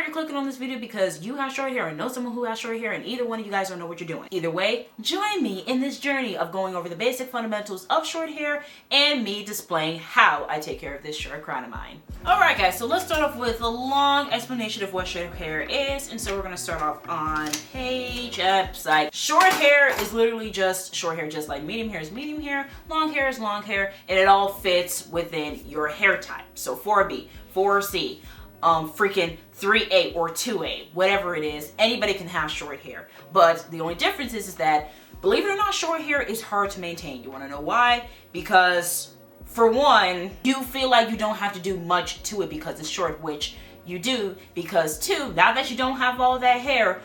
you're clicking on this video because you have short hair or know someone who has short hair, and either one of you guys don't know what you're doing. Either way, join me in this journey of going over the basic fundamentals of short hair and me displaying how I take care of this short crown of mine. Alright guys, so let's start off with a long explanation of what short hair is. And so we're going to start off on page website. Short hair is literally just short hair, just like medium hair is medium hair, long hair is long hair, and it all fits within your hair type. So 4B, 4C, freaking 3A or 2A, whatever it is, anybody can have short hair. But the only difference is that, believe it or not, short hair is hard to maintain. You want to know why? Because for one, you feel like you don't have to do much to it because it's short, which you do. Because two, now that you don't have all that hair,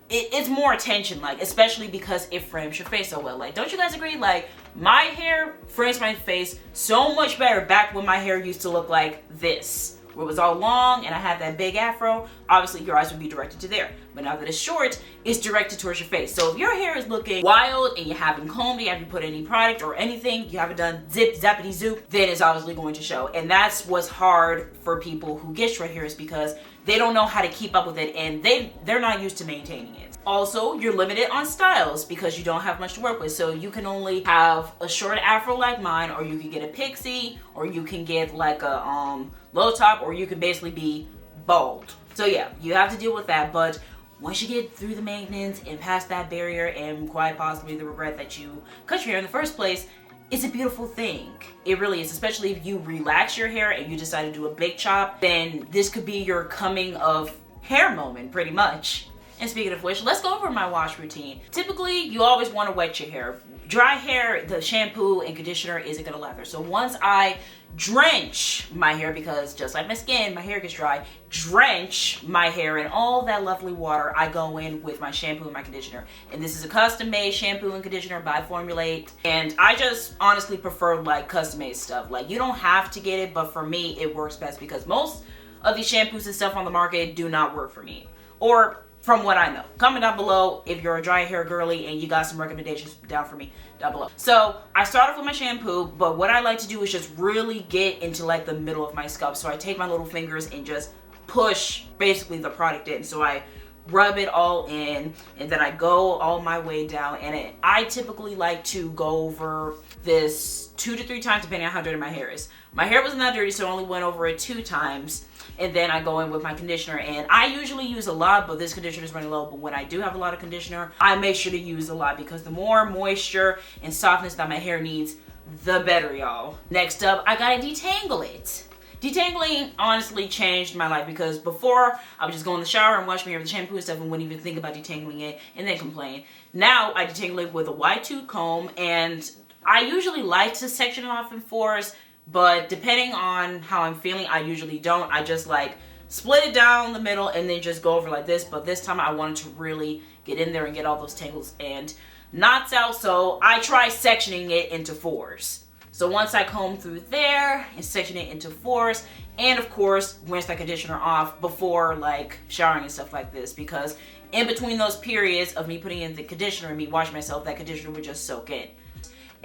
it's more attention, like, especially because it frames your face so well. Like, don't you guys agree? Like, my hair frames my face so much better back when my hair used to look like this, where it was all long and I had that big afro. Obviously your eyes would be directed to there, but now that it's short, it's directed towards your face. So if your hair is looking wild and you haven't combed, you haven't put any product or anything, you haven't done zip zappity zoop, then it's obviously going to show. And that's what's hard for people who get short hair, is because they don't know how to keep up with it, and they're not used to maintaining it. Also, you're limited on styles because you don't have much to work with. So you can only have a short afro like mine, or you can get a pixie, or you can get like a low top, or you can basically be bald. So yeah, you have to deal with that. But once you get through the maintenance and past that barrier, and quite possibly the regret that you cut your hair in the first place, it's a beautiful thing. It really is, especially if you relax your hair and you decide to do a big chop, then this could be your coming of hair moment, pretty much. And speaking of which, let's go over my wash routine. Typically, you always want to wet your hair. Dry hair, the shampoo and conditioner isn't gonna lather. So once I drench my hair, because just like my skin, my hair gets dry, drench my hair in all that lovely water, I go in with my shampoo and my conditioner. And this is a custom made shampoo and conditioner by Formulate. And I just honestly prefer like custom made stuff. Like, you don't have to get it, but for me, it works best because most of these shampoos and stuff on the market do not work for me. Or from what I know. Comment down below if you're a dry hair girly and you got some recommendations down for me down below. So I start off with my shampoo, but what I like to do is just really get into like the middle of my scalp. So I take my little fingers and just push basically the product in. So I rub it all in, and then I go all my way down, and I typically like to go over this 2 to 3 times depending on how dirty my hair is. My hair wasn't that dirty, so I only went over it 2 times. And then I go in with my conditioner, and I usually use a lot, but this conditioner is running low. But when I do have a lot of conditioner, I make sure to use a lot, because the more moisture and softness that my hair needs, the better, y'all. Next up, I gotta detangle it. Detangling honestly changed my life, because before I would just go in the shower and wash my hair with the shampoo and stuff and wouldn't even think about detangling it and then complain. Now I detangle it with a wide tooth comb, and I usually like to section it off in 4s. But depending on how I'm feeling, I usually don't. I just like split it down the middle and then just go over like this. But this time I wanted to really get in there and get all those tangles and knots out. So I try sectioning it into 4s. So once I comb through there and section it into 4s, and of course rinse that conditioner off before like showering and stuff like this, because in between those periods of me putting in the conditioner and me washing myself, that conditioner would just soak in.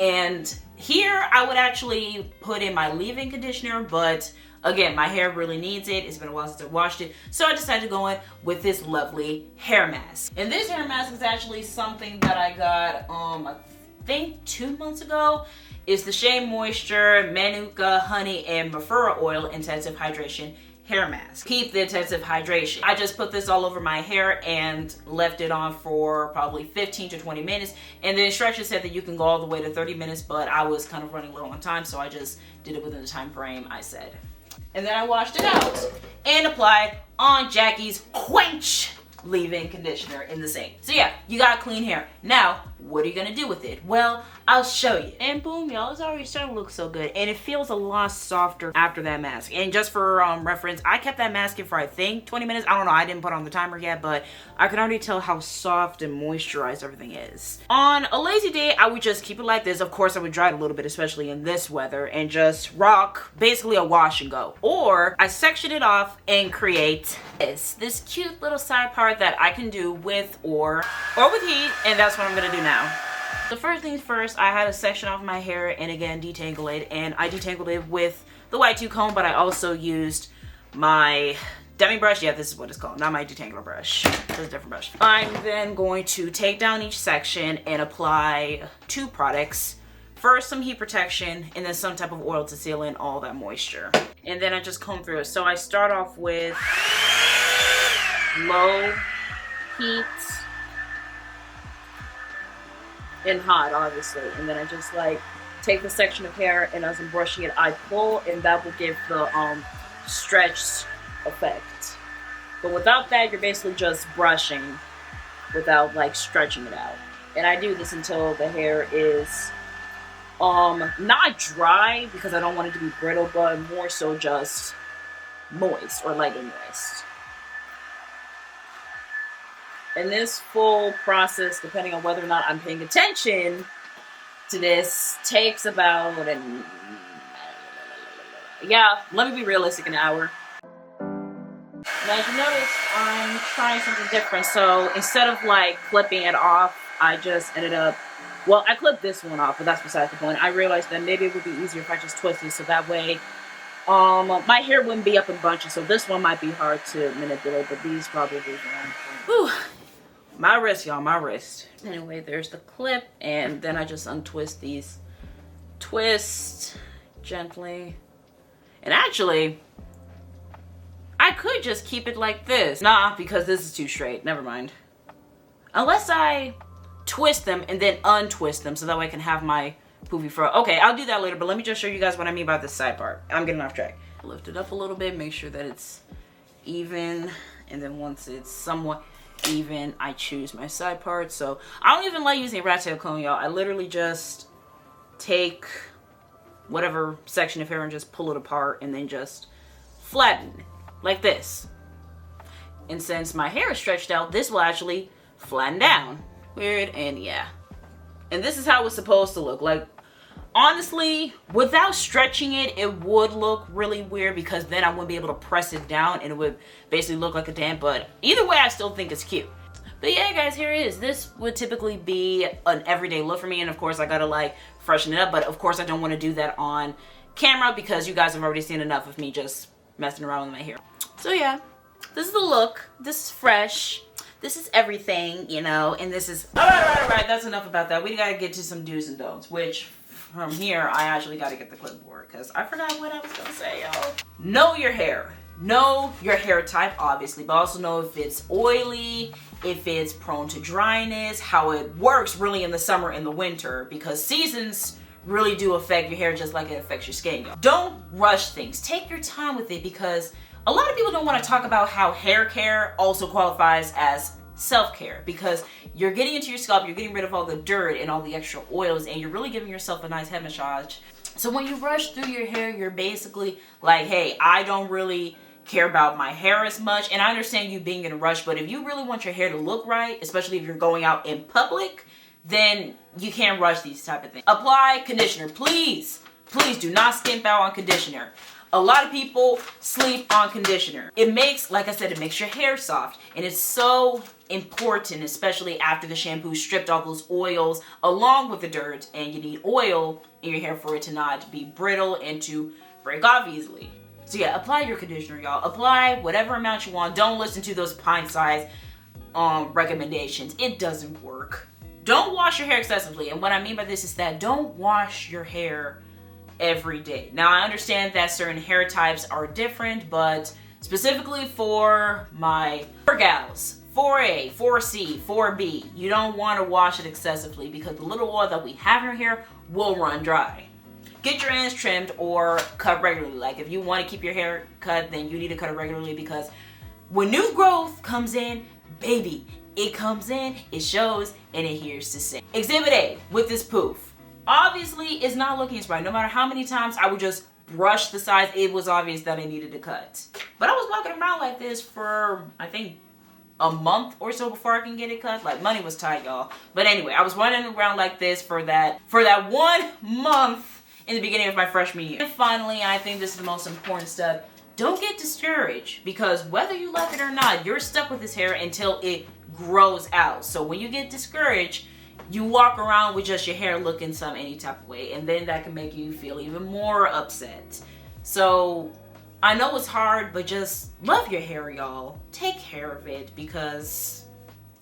And here I would actually put in my leave-in conditioner, but again, my hair really needs it. It's been a while since I washed it, so I decided to go in with this lovely hair mask. And this hair mask is actually something that I got, I think 2 months ago. It's the Shea Moisture Manuka Honey and Mafura Oil Intensive Hydration Hair Mask. Keep the intensive hydration. I just put this all over my hair and left it on for probably 15 to 20 minutes. And the instructions said that you can go all the way to 30 minutes, but I was kind of running low on time, so I just did it within the time frame I said. And then I washed it out and applied on Jackie's Quench leave-in conditioner in the sink. So yeah, you got clean hair. Now, what are you gonna do with it? Well, I'll show you. And boom, y'all, it's already starting to look so good. And it feels a lot softer after that mask. And just for reference, I kept that mask in for I think 20 minutes. I don't know, I didn't put on the timer yet, but I can already tell how soft and moisturized everything is. On a lazy day, I would just keep it like this. Of course, I would dry it a little bit, especially in this weather, and just rock basically a wash and go. Or I section it off and create this cute little side part that I can do with or with heat, and that's what I'm gonna do now. The first things first, I had to section off my hair and again detangle it, and I detangled it with the white tooth comb, but I also used my demi brush. Yeah, this is what it's called, not my detangler brush. This is a different brush. I'm then going to take down each section and apply 2 products. First, some heat protection, and then some type of oil to seal in all that moisture. And then I just comb through it. So I start off with low heat and hot, obviously. And then I just like take the section of hair, and as I'm brushing it, I pull, and that will give the stretched effect. But without that, you're basically just brushing without like stretching it out. And I do this until the hair is not dry, because I don't want it to be brittle, but more so just moist or lightly moist. And this full process, depending on whether or not I'm paying attention to this, takes about let me be realistic, an hour. Now, as you notice, I'm trying something different. So instead of like clipping it off, I just ended up, well, I clipped this one off, but that's besides the point. I realized that maybe it would be easier if I just twisted it, so that way my hair wouldn't be up in bunches. So this one might be hard to manipulate, but these probably won't. Whew. My wrist, y'all, my wrist. Anyway, there's the clip, and then I just untwist these. Twist gently. And actually, I could just keep it like this. Nah, because this is too straight. Never mind. Unless I twist them and then untwist them so that way I can have my poofy fro. Okay, I'll do that later, but let me just show you guys what I mean by this side part. I'm getting off track. Lift it up a little bit, make sure that it's even, and then once it's somewhat even, I choose my side part. So I don't even like using a rat tail comb, y'all. I literally just take whatever section of hair and just pull it apart and then just flatten like this. And since my hair is stretched out, this will actually flatten down. Weird, and yeah. And this is how it's supposed to look. Like, honestly, without stretching it, it would look really weird, because then I wouldn't be able to press it down and it would basically look like a dam. But either way, I still think it's cute. But yeah, guys, here it is. This would typically be an everyday look for me, and of course I gotta like freshen it up, but of course I don't want to do that on camera because you guys have already seen enough of me just messing around with my hair. So yeah, this is the look. This is fresh. This is everything, you know, and this is all right, that's enough about that. We gotta get to some do's and don'ts, which from here I actually gotta get the clipboard because I forgot what I was gonna say, y'all. Know your hair. Know your hair type, obviously, but also know if it's oily, if it's prone to dryness, how it works really in the summer and the winter, because seasons really do affect your hair just like it affects your skin. Don't rush things. Take your time with it, because a lot of people don't want to talk about how hair care also qualifies as self-care, because you're getting into your scalp, you're getting rid of all the dirt and all the extra oils, and you're really giving yourself a nice head massage. So when you rush through your hair, you're basically like, hey, I don't really care about my hair as much, and I understand you being in a rush, but if you really want your hair to look right, especially if you're going out in public, then you can't rush these type of things. Apply conditioner. Please do not skimp out on conditioner. A lot of people sleep on conditioner. It makes, like I said, it makes your hair soft, and it's so important, especially after the shampoo stripped all those oils along with the dirt, and you need oil in your hair for it to not be brittle and to break off easily. So yeah, apply your conditioner, y'all. Apply whatever amount you want. Don't listen to those pint-sized recommendations. It doesn't work. Don't wash your hair excessively. And what I mean by this is that don't wash your hair every day. Now, I understand that certain hair types are different, but specifically for my 4 gals, 4A, 4C, 4B, you don't want to wash it excessively, because the little oil that we have in your hair will run dry. Get your ends trimmed or cut regularly. Like, if you want to keep your hair cut, then you need to cut it regularly, because when new growth comes in, baby, it comes in, it shows, and it hears to sing. Exhibit A with this poof. Obviously, it's not looking as right. No matter how many times I would just brush the sides, it was obvious that I needed to cut. But I was walking around like this for, I think, a month or so before I can get it cut. Like, money was tight, y'all. But anyway, I was running around like this for that 1 month in the beginning of my freshman year. And finally, I think this is the most important step. Don't get discouraged, because whether you like it or not, you're stuck with this hair until it grows out. So when you get discouraged, you walk around with just your hair looking any type of way, and then that can make you feel even more upset. So I know it's hard, but just love your hair, y'all. Take care of it because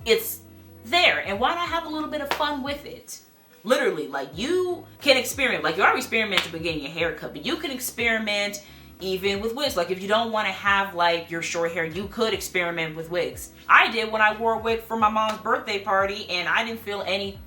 it's there. And why not have a little bit of fun with it? Literally, like, you can experiment. Like, you already experimented with getting your hair cut, but you can experiment even with wigs. Like, if you don't want to have, like, your short hair, you could experiment with wigs. I did when I wore a wig for my mom's birthday party, and I didn't feel any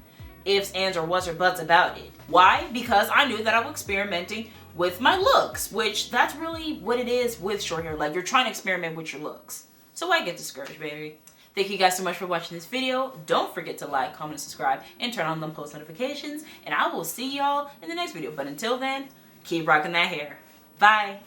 ifs, ands, or whats or buts about it. Why? Because I knew that I was experimenting with my looks, which that's really what it is with short hair. Like, you're trying to experiment with your looks. So why get discouraged, baby? Thank you guys so much for watching this video. Don't forget to like, comment, and subscribe, and turn on them post notifications. And I will see y'all in the next video. But until then, keep rocking that hair. Bye.